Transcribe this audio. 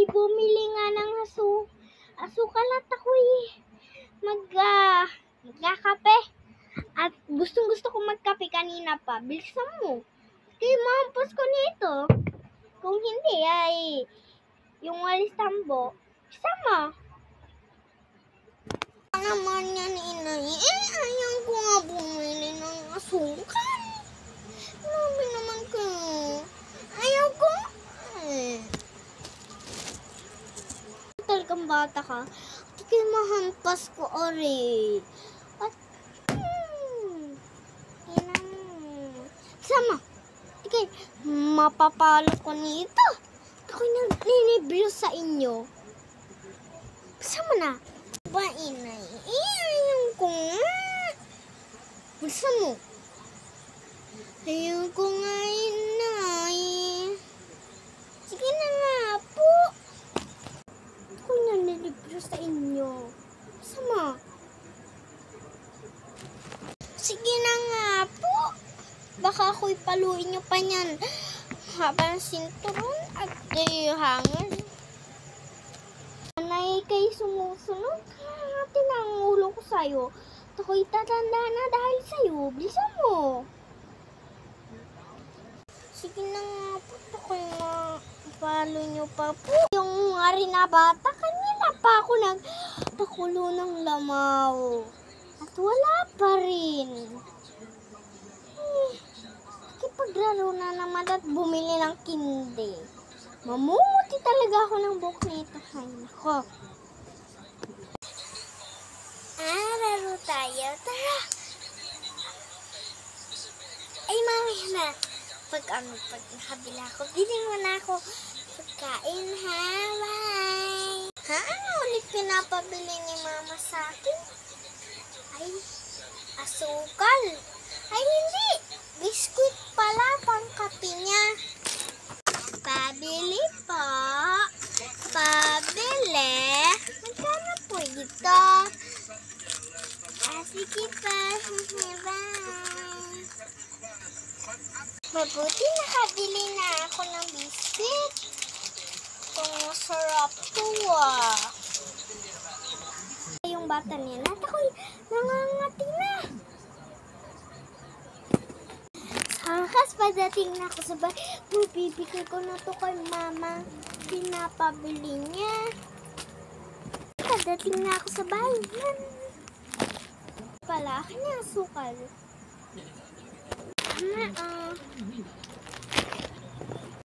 bumili nga ng asukal at ako'y magkakape. At gustong-gusto ko magkape kanina pa. Bilisan mo. Kaya mahampas ko nito. Kung hindi ay yung walis tambo. Sama. Naman yan, inay. Ayaw ko nga bumili ng asukal. Grabe naman kayo. Ayaw ko. Talagang bata ka. Hindi kayo mahampas ko, ori. At, sama. Sige, mapapalo ko nito. Ako'y naniniblo sa inyo. Sama na. Ba, inay? Ayaw ko nga. Bulsa mo. Ayaw ko nga, inay. Sige na nga po. Ako'y naniniblo sa inyo. Sama. Sige na nga po. Baka ako'y paluin nyo pa niyan. Habang sinturon at hangin. Anay kayo sumusunod. Hahatin ang ulo ko sa'yo. At ako'y tatanda na dahil sa'yo. Bilisan mo. Sige na nga po. Ako'y mapalo nyo pa po. Yung nga rin na bata, kanina pa ako nagpakulo ng lamaw. At wala pa rin. Paglaro na naman at bumili ng kinde. Mamumuti talaga ako ng buhok nito. Ay, nako. Laro tayo. Tara. Ay, mami na. Pag nakabila ako, bilhin mo na ako pagkain, ha? Bye. Ha? Ano ulit pinapabili ni mama sa akin? Ay, asukal. Ay, hindi. Biskuit pala, pangkape niya. Pabili po. Pabili. Magkano po ito? Sige pa. Bye. Mabuti nakabili na ako ng biskuit. Kung masarap to, Yung bata niya, at ako'y nangangati na. Hangkas padating na ako sa bahay. Bibigay ko na to kay mama. Pinapabili niya. Padating na ako sa bahay. Pala, kanya asukal.